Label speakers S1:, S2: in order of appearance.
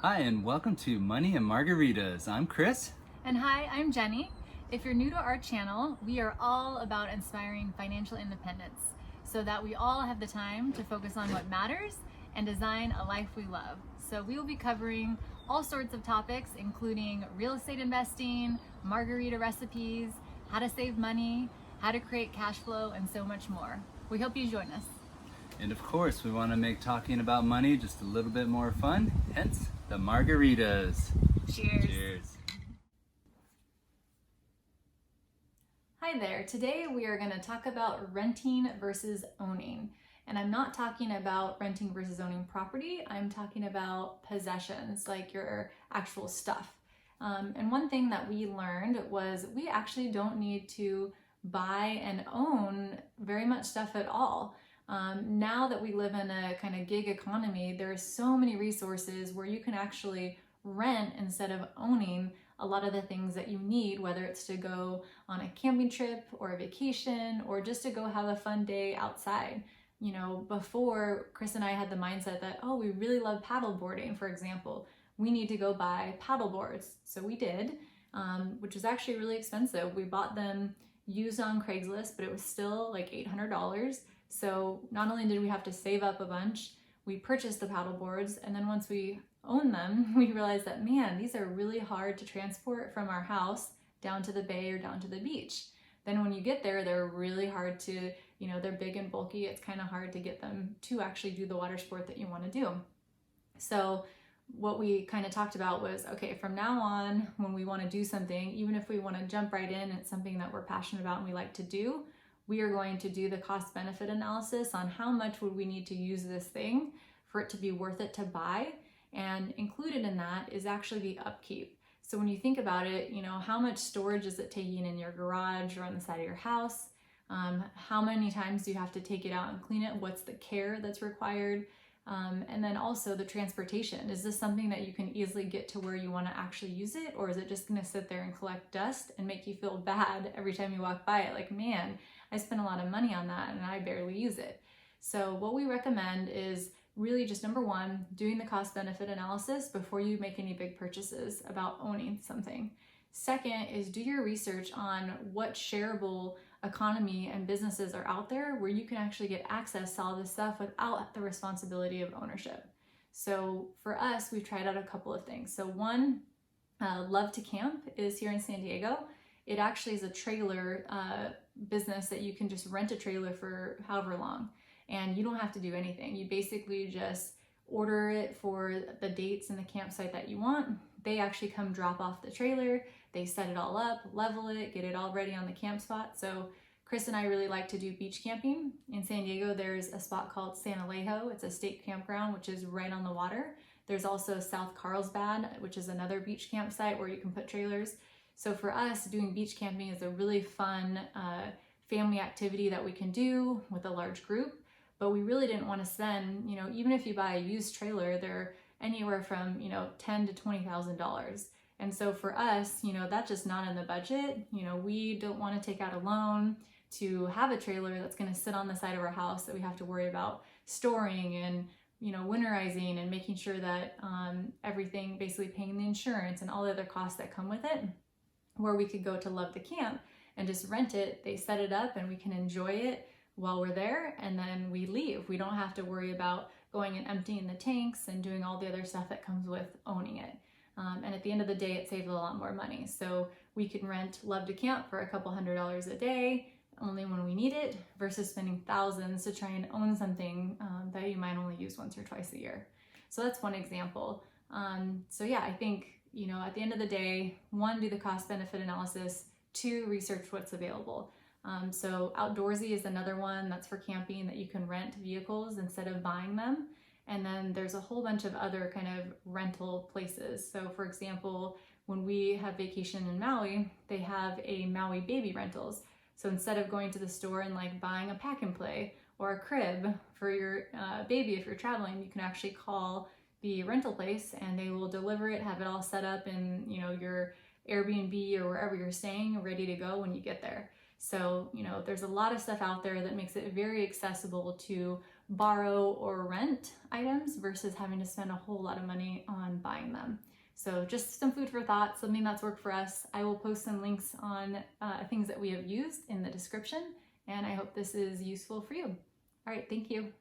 S1: Hi, and welcome to Money and Margaritas. I'm Chris.
S2: And hi, I'm Jenny. If you're new to our channel, we are all about inspiring financial independence so that we all have the time to focus on what matters and design a life we love. So we will be covering all sorts of topics, including real estate investing, margarita recipes, how to save money, how to create cash flow, and so much more. We hope you join us.
S1: And of course, we want to make talking about money just a little bit more fun, hence the margaritas.
S2: Cheers.
S1: Cheers.
S2: Hi there. Today we are going to talk about renting versus owning. And I'm not talking about renting versus owning property. I'm talking about possessions, like your actual stuff. And one thing that we learned was we actually don't need to buy and own very much stuff at all. Now that we live in a kind of gig economy, there are so many resources where you can actually rent instead of owning a lot of the things that you need, whether it's to go on a camping trip or a vacation or just to go have a fun day outside. You know, before Chris and I had the mindset that, oh, we really love paddle boarding, for example, we need to go buy paddle boards. So we did, which was actually really expensive. We bought them used on Craigslist, but it was still like $800. So not only did we have to save up a bunch, we purchased the paddle boards, and then once we owned them, we realized that, man, these are really hard to transport from our house down to the bay or down to the beach. Then when you get there, they're really hard to, they're big and bulky. It's kind of hard to get them to actually do the water sport that you want to do. So what we kind of talked about was, okay, from now on, when we want to do something, even if we want to jump right in, it's something that we're passionate about and we like to do, we are going to do the cost benefit analysis on how much would we need to use this thing for it to be worth it to buy. And included in that is actually the upkeep. So when you think about it, how much storage is it taking in your garage or on the side of your house? How many times do you have to take it out and clean it? What's the care that's required? And then also the transportation. Is this something that you can easily get to where you want to actually use it? Or is it just going to sit there and collect dust and make you feel bad every time you walk by it? Like, man, I spent a lot of money on that and I barely use it. So what we recommend is really just number one, doing the cost benefit analysis before you make any big purchases about owning something. Second is do your research on what shareable economy and businesses are out there where you can actually get access to all this stuff without the responsibility of ownership. So for us, we've tried out a couple of things. So one, Love to Camp is here in San Diego. It actually is a trailer business that you can just rent a trailer for however long, and you don't have to do anything. You basically just order it for the dates and the campsite that you want. They actually come drop off the trailer, they set it all up, level it, get it all ready on the camp spot. So Chris and I really like to do beach camping. In San Diego, there's a spot called San Alejo. It's a state campground, which is right on the water. There's also South Carlsbad, which is another beach campsite where you can put trailers. So for us, doing beach camping is a really fun family activity that we can do with a large group, but we really didn't want to spend, even if you buy a used trailer, they're anywhere from, $10,000 to $20,000. And so for us, that's just not in the budget. We don't want to take out a loan to have a trailer that's going to sit on the side of our house that we have to worry about storing and winterizing and making sure that everything, basically paying the insurance and all the other costs that come with it, where we could go to Love to Camp and just rent it. They set it up and we can enjoy it while we're there, and then we leave. We don't have to worry about going and emptying the tanks and doing all the other stuff that comes with owning it. And at the end of the day, it saves a lot more money. So we can rent Love to Camp for a couple $100s a day, only when we need it, versus spending thousands to try and own something that you might only use once or twice a year. So that's one example. So yeah, I think, at the end of the day, one, do the cost benefit analysis, two, research what's available. So Outdoorsy is another one that's for camping that you can rent vehicles instead of buying them. And then there's a whole bunch of other kind of rental places. So for example, when we have vacation in Maui, they have a Maui baby rentals. So instead of going to the store and like buying a pack and play or a crib for your baby, if you're traveling, you can actually call the rental place and they will deliver it, have it all set up in, your Airbnb or wherever you're staying, ready to go when you get there. So, there's a lot of stuff out there that makes it very accessible to borrow or rent items versus having to spend a whole lot of money on buying them. So just some food for thought, something that's worked for us. I will post some links on things that we have used in the description, and I hope this is useful for you. All right, thank you.